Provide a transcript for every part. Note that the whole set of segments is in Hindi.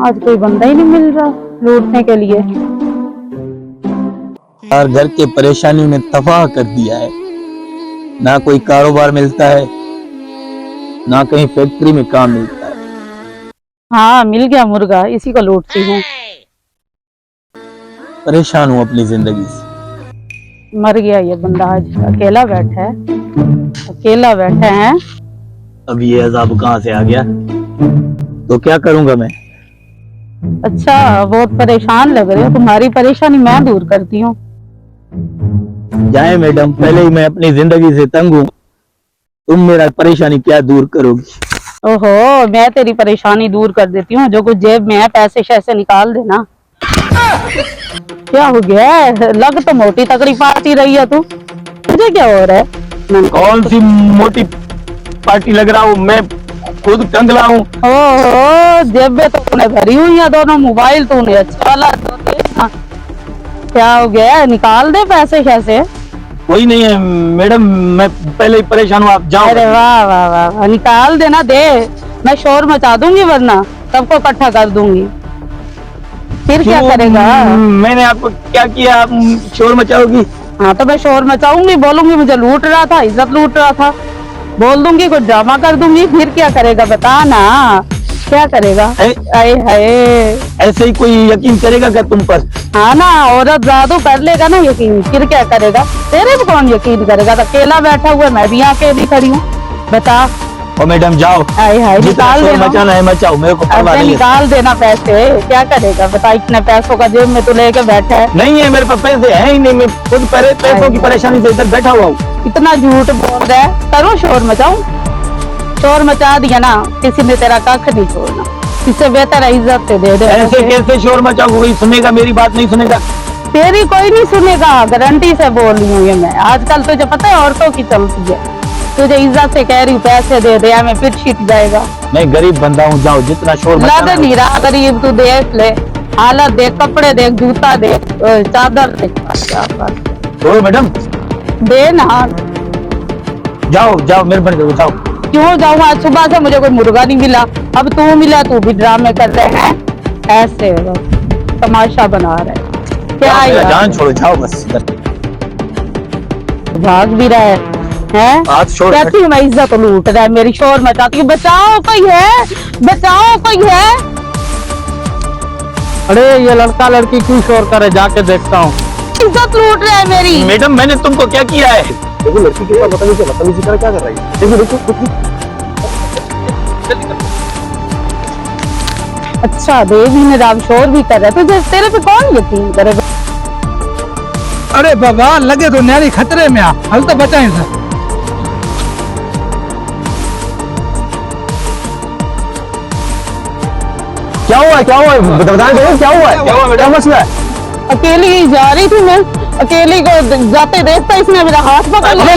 आज कोई बंदा ही नहीं मिल रहा लूटने के लिए। यार घर के परेशानी ने तबाह कर दिया है। ना कोई कारोबार मिलता है, ना कहीं फैक्ट्री में काम मिलता है। हाँ मिल गया मुर्गा, इसी को लूटती हूँ। परेशान हूँ अपनी जिंदगी से। मर गया ये बंदा, आज अकेला बैठा है, अकेला बैठे हैं। अब ये अजाब कहाँ से आ गया? तो क्या करूंगा मैं? अच्छा बहुत परेशान लग रहे हो, तुम्हारी परेशानी मैं दूर करती हूँ। जाए मैडम, पहले ही मैं अपनी जिंदगी से तंग हूँ, तुम मेरा परेशानी क्या दूर करोगी? ओहो मैं तेरी परेशानी दूर कर देती हूँ। जो कुछ जेब में है पैसे शैसे निकाल देना। क्या हो गया है? लग तो मोटी तगड़ी पार्टी रही है तू, तुझे क्या हो रहा है? कौन सी मोटी पार्टी लग रहा हूँ? मैं खुद टंगला हूँ। ओहो जेब में तो तूने भरी हुई है दोनों मोबाइल, तूने अच्छा वाला तो देखना। क्या हो गया है? निकाल दे पैसे शैसे। कोई नहीं है मैडम, मैं पहले ही परेशान हूँ, आप जाओ। अरे वाह वाह वाह वाह, निकाल देना दे। मैं शोर मचा दूंगी वरना सबको इकट्ठा कर दूंगी। फिर क्या करेगा? मैंने आपको क्या किया, आप शोर मचाओगी? हाँ तो मैं शोर मचाऊंगी, बोलूंगी मुझे लूट रहा था, इज्जत लूट रहा था, बोल दूंगी, कुछ ड्रामा कर दूंगी। फिर क्या करेगा बता ना, क्या करेगा? आए हाय, ऐसे ही कोई यकीन करेगा क्या तुम पर? हाँ ना, औरत जादू कर लेगा ना यकीन, फिर क्या करेगा? तेरे पे कौन यकीन करेगा? तो अकेला बैठा हुआ, मैं भी अकेली खड़ी हूँ, बता। ओ मैडम जाओ, हाय हाय, निकाल देना, मचाना है मचाओ, मेरे को परवाह नहीं है। निकाल देना पैसे। क्या करेगा बता, इतने पैसों का जेब में तू लेके बैठा है। नहीं है मेरे पास, पैसे है ही नहीं, मैं खुद पैसों की परेशानी से इधर बैठा हुआ हूँ। इतना झूठ बोल रहा है, करो शोर मचाऊं? शोर मचा दिया ना, किसी ने तेरा कख नहीं छोड़ना। इससे बेहतर है इज्जत से दे दे। ऐसे कैसे शोर मचाओ? कोई सुनेगा मेरी बात? नहीं सुनेगा। तेरी कोई नहीं सुनेगा, गारंटी से बोल रही हूँ ये मैं। आजकल तुझे पता है औरतों की चलती है, तुझे इज्जत से कह रही हूँ पैसे दे दे, हमें फिर छिट जाएगा। मैं गरीब बंदा हूँ, जाओ जितना शोर लग नहीं रहा गरीब, तू देख ले हालत देख, कपड़े देख, जूता देख, चादर देख। तो मैडम दे ना, जाओ जाओ, मेहरबानी करो जाओ। क्यों जाऊँ? आज सुबह से मुझे कोई मुर्गा नहीं मिला, अब तू मिला, तू भी ड्रामे कर रहे हैं ऐसे, तमाशा बना रहे क्या यार? जान छोड़ो, जाओ बस। भाग भी रहा है कहती हूँ मैं इज्जत लूट रहा है मेरी, शोर मचाती हूँ। बचाओ कोई है, बचाओ कोई है। अरे ये लड़का लड़की क्यों शोर करे, जाके देखता हूँ। इज्जत लूट रहा है मेरी। मैडम मैंने तुमको क्या किया है? देखो लड़की के साथ बदतमीजी कर क्या कर रही है? देखो देखो देखो। अच्छा देवी ने राम शोर भी कर रहा है, तुझे तेरे पे कौन यकीन करेगा? अरे बाबा लगे तो न्यारी खतरे में आ, हल तो बचाए सर। क्या हुआ क्या हुआ बताने दो, क्या हुआ है, क्या मसला है? अकेली ही जा रही थी मैं, अकेली को जाते देखता इसने मेरा हाथ पकड़ लिया।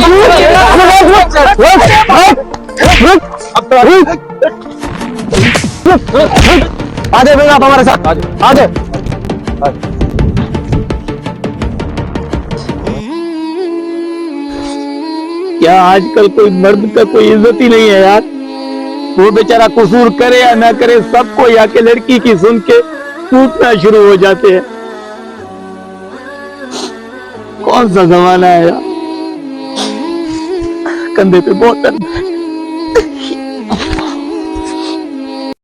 आजे बेटा, आप हमारे साथ आजे। क्या आजकल कोई मर्द का कोई इज्जत ही नहीं है यार। वो बेचारा कसूर करे या ना करे, सबको आके लड़की की सुन के टूटना शुरू हो जाते हैं। कौन सा जमाना है यार, कंधे पे बहुत दर्द है।